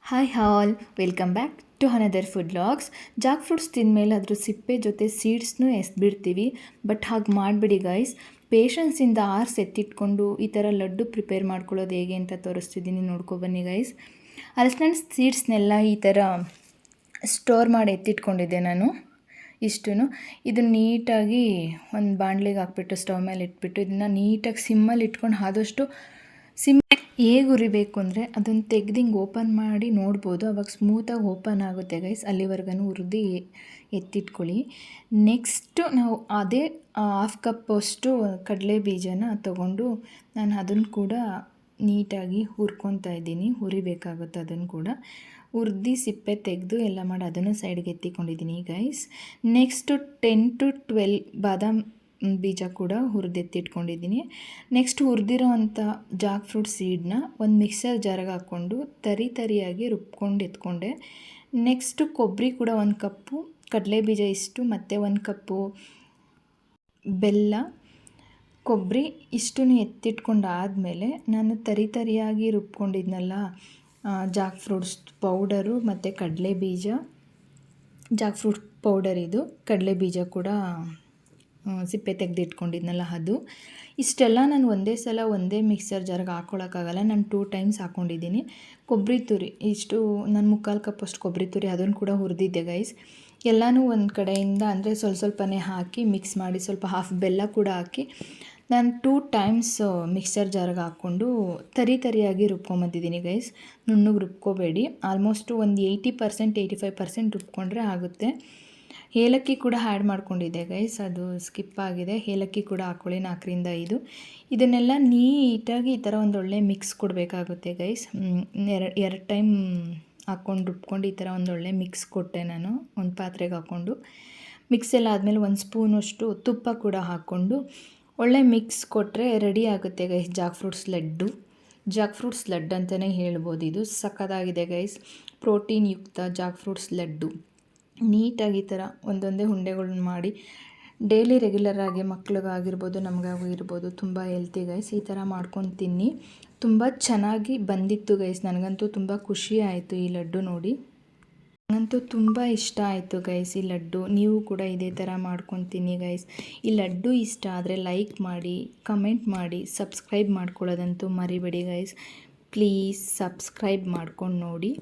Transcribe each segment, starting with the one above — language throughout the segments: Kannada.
Hi all, welcome back to another food vlogs. Jack fruits ತಿಂದಮೇಲೆ ಅದ್ರ ಸಿಪ್ಪೆ ಜೊತೆ ಸೀಡ್ಸ್ನೂ ಎಸ್ಬಿಡ್ತೀವಿ. ಬಟ್ ಹಾಗೆ ಮಾಡಿಬಿಡಿ ಗೈಸ್. ಪೇಷನ್ಸಿಂದ ಎತ್ತಿಟ್ಕೊಂಡು ಈ ಥರ ಲಡ್ಡು ಪ್ರಿಪೇರ್ ಮಾಡ್ಕೊಳ್ಳೋದು ಹೇಗೆ ಅಂತ ತೋರಿಸ್ತಿದ್ದೀನಿ, ನೋಡ್ಕೊಬನ್ನಿ ಗೈಸ್. ಹಲಸಿನ ಸೀಡ್ಸ್ನೆಲ್ಲ ಈ ಥರ ಸ್ಟೋರ್ ಮಾಡಿ ಎತ್ತಿಟ್ಕೊಂಡಿದ್ದೆ ನಾನು. ಇದನ್ನು ನೀಟಾಗಿ ಒಂದು ಬಾಣಲೆಗೆ ಹಾಕ್ಬಿಟ್ಟು ಸ್ಟವ್ ಮೇಲೆ ಇಟ್ಬಿಟ್ಟು ಇದನ್ನು ನೀಟಾಗಿ ಸಿಮ್ಮಲ್ಲಿ ಇಟ್ಕೊಂಡು ಆದಷ್ಟು ಹೇಗೆ ಹುರಿಬೇಕು ಅಂದರೆ ಅದನ್ನು ತೆಗ್ದು ಹಿಂಗೆ ಓಪನ್ ಮಾಡಿ ನೋಡ್ಬೋದು, ಅವಾಗ ಸ್ಮೂತಾಗಿ ಓಪನ್ ಆಗುತ್ತೆ ಗೈಸ್. ಅಲ್ಲಿವರೆಗೂ ಹುರಿದು ಎತ್ತಿಟ್ಕೊಳ್ಳಿ. ನೆಕ್ಸ್ಟು ನಾವು ಅದೇ 1/2 ಕಪ್ಪಷ್ಟು ಕಡಲೆ ಬೀಜನ ತೊಗೊಂಡು ನಾನು ಅದನ್ನು ಕೂಡ ನೀಟಾಗಿ ಹುರ್ಕೊತಾ ಇದ್ದೀನಿ. ಹುರಿಬೇಕಾಗುತ್ತೆ ಅದನ್ನು ಕೂಡ. ಹುರಿದು ಸಿಪ್ಪೆ ತೆಗೆದು ಎಲ್ಲ ಮಾಡಿ ಅದನ್ನು ಸೈಡ್ಗೆ ಎತ್ತಿಕೊಂಡಿದ್ದೀನಿ ಗೈಸ್. ನೆಕ್ಸ್ಟು 10 to 12 ಬಾದಾಮ್ ಬೀಜ ಕೂಡ ಹುರಿದೆತ್ತಿಟ್ಕೊಂಡಿದ್ದೀನಿ. ನೆಕ್ಸ್ಟ್ ಹುರಿದಿರೋ ಅಂಥ ಜಾಕ್ ಫ್ರೂಟ್ ಸೀಡನ್ನ ಒಂದು ಮಿಕ್ಸರ್ ಜಾರಿಗೆ ಹಾಕ್ಕೊಂಡು ತರಿಯಾಗಿ ರುಬ್ಕೊಂಡು ಎತ್ಕೊಂಡೆ. ನೆಕ್ಸ್ಟು ಕೊಬ್ಬರಿ ಕೂಡ 1 ಕಪ್ಪು, ಕಡಲೆ ಬೀಜ ಇಷ್ಟು ಮತ್ತು 1 ಕಪ್ಪು ಬೆಲ್ಲ, ಕೊಬ್ಬರಿ ಇಷ್ಟನ್ನು ಎತ್ತಿಟ್ಕೊಂಡಾದಮೇಲೆ ನಾನು ತರಿಯಾಗಿ ರುಬ್ಕೊಂಡಿದ್ನಲ್ಲ ಜಾಕ್ ಫ್ರೂಟ್ಸ್ ಪೌಡರು ಮತ್ತು ಕಡಲೆ ಬೀಜ, ಜಾಕ್ ಫ್ರೂಟ್ ಪೌಡರ್ ಇದು, ಕಡಲೆ ಬೀಜ ಕೂಡ ಸಿಪ್ಪೆ ತೆಗೆದಿಟ್ಕೊಂಡಿದ್ನಲ್ಲ ಅದು, ಇಷ್ಟೆಲ್ಲ ನಾನು ಒಂದೇ ಮಿಕ್ಸರ್ ಜಾರ್ಗೆ ಹಾಕ್ಕೊಳಕ್ಕಾಗಲ್ಲ. ನಾನು 2 ಟೈಮ್ಸ್ ಹಾಕ್ಕೊಂಡಿದ್ದೀನಿ. ಕೊಬ್ಬರಿ ತುರಿ ಇಷ್ಟು ನಾನು 3/4 ಕಪ್ಪಷ್ಟು ಕೊಬ್ಬರಿ ತುರಿ ಅದನ್ನು ಕೂಡ ಹುರಿದಿದ್ದೆ ಗೈಸ್. ಎಲ್ಲನೂ ಒಂದು ಕಡೆಯಿಂದ ಅಂದರೆ ಸ್ವಲ್ಪನೇ ಹಾಕಿ ಮಿಕ್ಸ್ ಮಾಡಿ ಸ್ವಲ್ಪ ಹಾಫ್ ಬೆಲ್ಲ ಕೂಡ ಹಾಕಿ ನಾನು 2 ಟೈಮ್ಸ್ ಮಿಕ್ಸರ್ ಜಾರ್ಗೆ ಹಾಕ್ಕೊಂಡು ತರಿಯಾಗಿ ರುಬ್ಕೊಂಬಂದಿದ್ದೀನಿ ಗೈಸ್. ನುಣ್ಣಗೆ ರುಬ್ಕೋಬೇಡಿ, ಆಲ್ಮೋಸ್ಟು ಒಂದು 80% 85% ರುಬ್ಕೊಂಡ್ರೆ ಆಗುತ್ತೆ. ಏಲಕ್ಕಿ ಕೂಡ ಆ್ಯಡ್ ಮಾಡ್ಕೊಂಡಿದ್ದೆ ಗೈಸ್, ಅದು ಸ್ಕಿಪ್ ಆಗಿದೆ. ಏಲಕ್ಕಿ ಕೂಡ ಹಾಕ್ಕೊಳ್ಳಿ 4-5. ಇದನ್ನೆಲ್ಲ ನೀಟಾಗಿ ಈ ಥರ ಒಂದೊಳ್ಳೆ ಮಿಕ್ಸ್ ಕೊಡಬೇಕಾಗುತ್ತೆ ಗೈಸ್. 2 ಟೈಮ್ ಹಾಕ್ಕೊಂಡು ರುಬ್ಕೊಂಡು ಈ ಥರ ಒಂದೊಳ್ಳೆ ಮಿಕ್ಸ್ ಕೊಟ್ಟೆ ನಾನು ಒಂದು ಪಾತ್ರೆಗೆ ಹಾಕ್ಕೊಂಡು. ಮಿಕ್ಸ್ ಎಲ್ಲ ಆದಮೇಲೆ 1 ಸ್ಪೂನಷ್ಟು ತುಪ್ಪ ಕೂಡ ಹಾಕ್ಕೊಂಡು ಒಳ್ಳೆ ಮಿಕ್ಸ್ ಕೊಟ್ಟರೆ ರೆಡಿ ಆಗುತ್ತೆ guys Jack fruits laddu. Jack fruits laddu ಅಂತಲೇ ಹೇಳ್ಬೋದು. ಇದು ಸಕ್ಕತ್ತಾಗಿದೆ ಗೈಸ್, ಪ್ರೋಟೀನ್ ಯುಕ್ತ ಜಾಕ್ ಫ್ರೂಟ್ಸ್ ಲಡ್ಡು. ನೀಟಾಗಿ ಈ ಥರ ಒಂದೊಂದೇ ಉಂಡೆಗಳನ್ನ ಮಾಡಿ ಡೈಲಿ ರೆಗ್ಯುಲರಾಗಿ ಮಕ್ಳಿಗಾಗಿರ್ಬೋದು ನಮಗಾಗಿರ್ಬೋದು ತುಂಬ ಹೆಲ್ತಿ ಗೈಸ್. ಈ ಥರ ಮಾಡ್ಕೊಂಡು ತಿನ್ನಿ. ತುಂಬ ಚೆನ್ನಾಗಿ ಬಂದಿತ್ತು ಗೈಸ್. ನನಗಂತೂ ತುಂಬ ಖುಷಿ ಆಯಿತು ಈ ಲಡ್ಡು ನೋಡಿ. ನನಗಂತೂ ತುಂಬ ಇಷ್ಟ ಆಯಿತು ಗೈಸ್ ಈ ಲಡ್ಡು. ನೀವು ಕೂಡ ಇದೇ ಥರ ಮಾಡ್ಕೊಂಡು ತಿನ್ನಿ ಗೈಸ್. ಈ ಲಡ್ಡು ಇಷ್ಟ ಆದರೆ ಲೈಕ್ ಮಾಡಿ, ಕಮೆಂಟ್ ಮಾಡಿ, ಸಬ್ಸ್ಕ್ರೈಬ್ ಮಾಡ್ಕೊಳ್ಳೋದಂತೂ ಮರಿಬೇಡಿ ಗೈಸ್. ಪ್ಲೀಸ್ ಸಬ್ಸ್ಕ್ರೈಬ್ ಮಾಡ್ಕೊಂಡು ನೋಡಿ.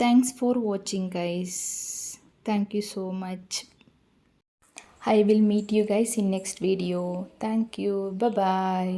Thanks for watching guys. Thank you so much. I will meet you guys in next video. Thank you. Bye bye.